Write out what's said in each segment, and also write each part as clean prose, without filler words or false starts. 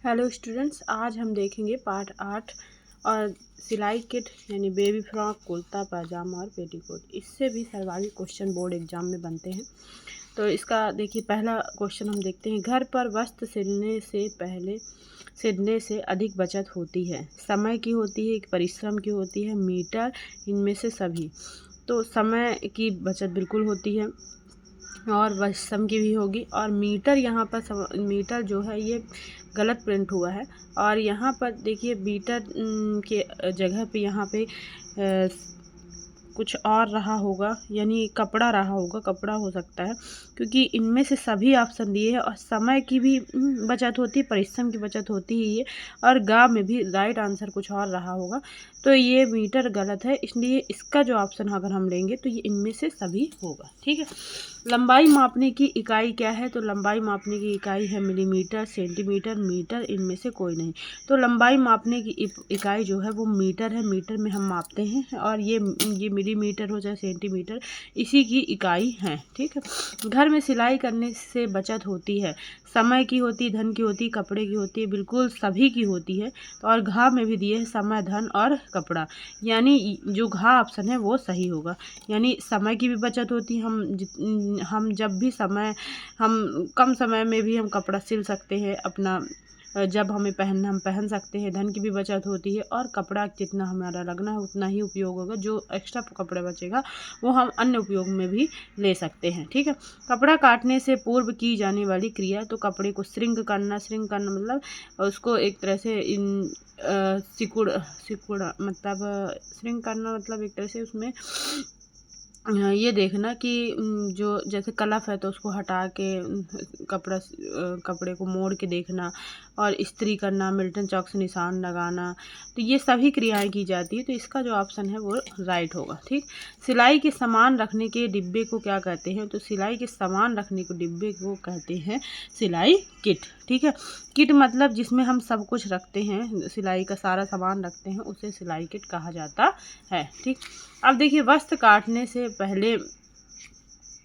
Hello students, आज हम देखेंगे पार्ट 8 और सिलाई किट यानी बेबी फ्रॉक, कुर्ता पैजामा और पेटीकोट। इससे भी सर्वाधिक क्वेश्चन बोर्ड एग्जाम में बनते हैं। तो इसका देखिए, पहला क्वेश्चन हम देखते हैं। घर पर वस्त्र सिलने से अधिक बचत होती है। समय की होती है, परिश्रम की होती है, मीटर, इनमें से सभी। तो समय की बचत बिल्कुल होती है और परिश्रम की भी होगी। और मीटर, यहाँ पर मीटर जो है ये गलत प्रिंट हुआ है। और यहाँ पर देखिए मीटर के जगह पे यहाँ पे कुछ और रहा होगा, यानी कपड़ा रहा होगा, कपड़ा हो सकता है, क्योंकि इनमें से सभी ऑप्शन दिए हैं। और समय की भी बचत होती है, परिश्रम की बचत होती ही है, और गाँव में भी राइट आंसर कुछ और रहा होगा। तो ये मीटर गलत है, इसलिए इसका जो ऑप्शन अगर हम लेंगे तो ये इनमें से सभी होगा। ठीक है। लंबाई मापने की इकाई क्या है? तो लंबाई मापने की इकाई है मिलीमीटर, सेंटीमीटर, मीटर, इनमें से कोई नहीं। तो लंबाई मापने की इकाई जो है वो मीटर है। मीटर में हम मापते हैं, और ये मिलीमीटर हो चाहे सेंटीमीटर, इसी की इकाई है। ठीक है। घर में सिलाई करने से बचत होती है। समय की होती, धन की होती, कपड़े की होती है, बिल्कुल सभी की होती है। और घा में भी दिए है समय, धन और कपड़ा, यानी जो घा ऑप्शन है वो सही होगा। यानी समय की भी बचत होती है, हम जब भी हम कम समय में भी हम कपड़ा सिल सकते हैं अपना, जब हमें पहनना हम पहन सकते हैं। धन की भी बचत होती है, और कपड़ा जितना हमारा लगना है उतना ही उपयोग होगा। जो एक्स्ट्रा कपड़ा बचेगा वो हम अन्य उपयोग में भी ले सकते हैं। ठीक है। कपड़ा काटने से पूर्व की जाने वाली क्रिया, तो कपड़े को श्रिंक करना मतलब उसको एक तरह से सिकुड़ मतलब श्रिंक करना, मतलब एक तरह से उसमें ये देखना कि जो जैसे कलफ है तो उसको हटा के कपड़े को मोड़ के देखना, और इस्त्री करना, मिल्टन चॉक से निशान लगाना। तो ये सभी क्रियाएं की जाती है। तो इसका जो ऑप्शन है वो राइट होगा। ठीक। सिलाई के सामान रखने के डिब्बे को क्या कहते हैं? तो सिलाई के सामान रखने के डिब्बे को कहते हैं सिलाई किट। ठीक है। किट मतलब जिसमें हम सब कुछ रखते हैं, सिलाई का सारा सामान रखते हैं, उसे सिलाई किट कहा जाता है। ठीक। अब देखिए, वस्त्र काटने से पहले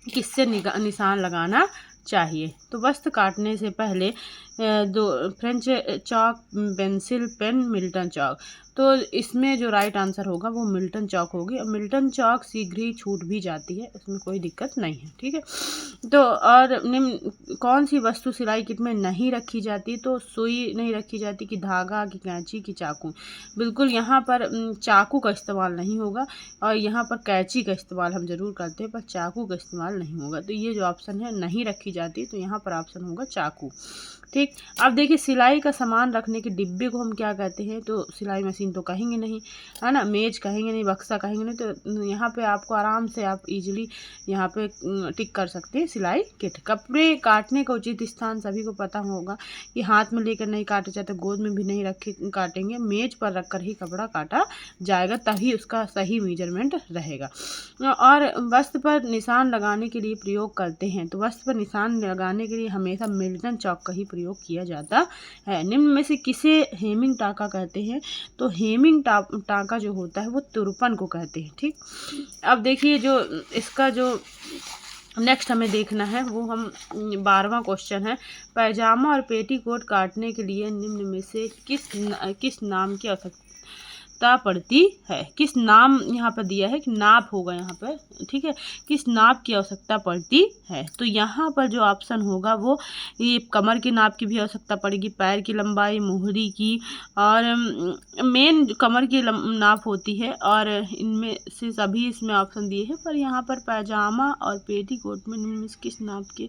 किससे निशान लगाना चाहिए? तो वस्त्र काटने से पहले दो French chalk, pencil, pen, Milton chalk. तो इसमें जो राइट आंसर होगा वो मिल्टन चॉक होगी। और मिल्टन चॉक शीघ्र ही छूट भी जाती है, इसमें कोई दिक्कत नहीं है। ठीक है। तो और निम्न कौन सी वस्तु सिलाई किट में नहीं रखी जाती? तो सुई नहीं रखी जाती, कि धागा, की कैंची, की चाकू। बिल्कुल यहाँ पर चाकू का इस्तेमाल नहीं होगा, और यहाँ पर कैंची का इस्तेमाल हम जरूर करते हैं, पर चाकू का इस्तेमाल नहीं होगा। तो ये जो ऑप्शन है नहीं रखी जाती, तो यहाँ पर ऑप्शन होगा चाकू। ठीक। अब देखिए, सिलाई का सामान रखने के डिब्बे को हम क्या कहते हैं? तो सिलाई मशीन तो कहेंगे नहीं, है ना, मेज कहेंगे नहीं, बक्सा कहेंगे नहीं। तो यहाँ पे आपको आराम से आप इजीली यहाँ पे टिक कर सकते हैं सिलाई किट। कपड़े काटने का उचित स्थान सभी को पता होगा कि हाथ में लेकर नहीं काटे जाते, गोद में भी नहीं रखे काटेंगे, मेज पर रखकर ही कपड़ा काटा जाएगा, तभी उसका सही मेजरमेंट रहेगा। और वस्त्र पर निशान लगाने के लिए प्रयोग करते हैं। तो वस्त्र पर निशान लगाने के लिए हमेशा मिल्टन चॉक का ही प्रयोग किया जाता है। निम्न में से किसे हेमिंग टाका कहते हैं? तो हेमिंग टाका जो होता है वो तुरपन को कहते हैं। ठीक। अब देखिए, जो इसका जो नेक्स्ट हमें देखना है वो हम 12वां क्वेश्चन है। पैजामा और पेटीकोट काटने के लिए निम्न में से किस नाम की आवश्यकता पड़ती है? किस नाम यहाँ पर दिया है कि नाप होगा यहाँ पर। ठीक है। किस नाप की आवश्यकता पड़ती है? तो यहाँ पर जो ऑप्शन होगा वो ये कमर की नाप की भी आवश्यकता पड़ेगी, पैर की लंबाई, मोहरी की, और मेन कमर की नाप होती है। और इनमें से सभी इसमें ऑप्शन दिए हैं, पर यहाँ पर पैजामा और पेटीकोट में इनमें से किस नाप की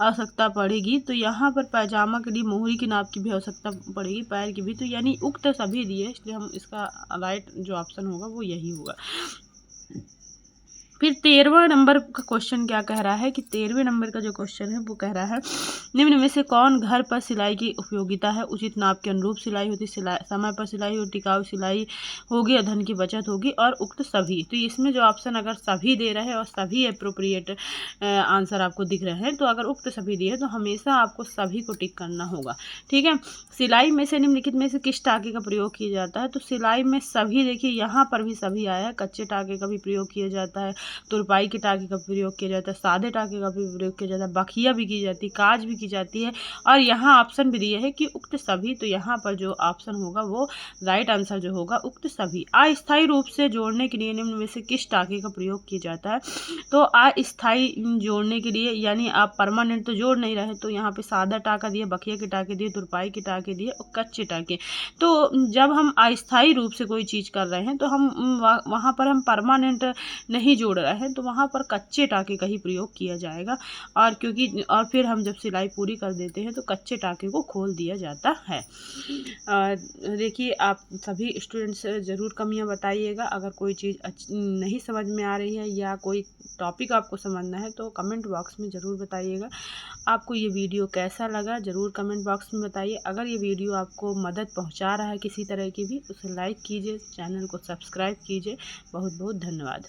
आवश्यकता पड़ेगी? तो यहाँ पर पैजामा के लिए मोहरी की नाप की भी आवश्यकता पड़ेगी, पैर की भी। तो यानी उक्त सभी दिए, इसलिए हम इसका राइट जो ऑप्शन होगा वो यही होगा। फिर 13वां नंबर का क्वेश्चन क्या कह रहा है कि 13वें नंबर का जो क्वेश्चन है वो कह रहा है, निम्न में से कौन घर पर सिलाई की उपयोगिता है? उचित नाप के अनुरूप सिलाई होती, समय पर सिलाई हो, टिकाऊ सिलाई होगी, और धन की बचत होगी, और उक्त सभी। तो इसमें जो ऑप्शन अगर सभी दे रहे हैं और सभी अप्रोप्रिएट आंसर आपको दिख रहे हैं, तो अगर उक्त सभी दिए तो हमेशा आपको सभी को टिक करना होगा। ठीक है। सिलाई में से निम्नलिखित में से किस टाके का प्रयोग किया जाता है? तो सिलाई में सभी, देखिए यहाँ पर भी सभी आया है, कच्चे टाके का भी प्रयोग किया जाता है, तुरपाई के टाँके का प्रयोग किया जाता है, सादे टाँके का भी प्रयोग किया जाता है, बखिया भी की जाती है, काज भी की जाती है। और यहाँ ऑप्शन भी दिया है कि उक्त सभी, तो यहाँ पर जो ऑप्शन होगा वो राइट आंसर जो होगा उक्त सभी। अस्थायी रूप से जोड़ने के लिए निम्न में से किस टाँके का प्रयोग किया जाता है? तो अस्थायी जोड़ने के लिए, यानी आप परमानेंट तो जोड़ नहीं रहे, तो यहाँ पे सादा टाँका दिए, बखिया के टाँके दिए, तुरपाई के टाँके दिए और कच्चे टाँके। तो जब हम अस्थायी रूप से कोई चीज़ कर रहे हैं तो हम वहाँ पर हम परमानेंट नहीं जोड़ रहे हैं, तो वहाँ पर कच्चे टाँके का ही प्रयोग किया जाएगा। और फिर हम जब सिलाई पूरी कर देते हैं तो कच्चे टाँके को खोल दिया जाता है। देखिए, आप सभी स्टूडेंट्स ज़रूर कमियाँ बताइएगा। अगर कोई चीज़ नहीं समझ में आ रही है या कोई टॉपिक आपको समझना है तो कमेंट बॉक्स में ज़रूर बताइएगा। आपको ये वीडियो कैसा लगा ज़रूर कमेंट बॉक्स में बताइए। अगर ये वीडियो आपको मदद पहुंचा रहा है किसी तरह की भी, उसे लाइक कीजिए, चैनल को सब्सक्राइब कीजिए। बहुत बहुत धन्यवाद।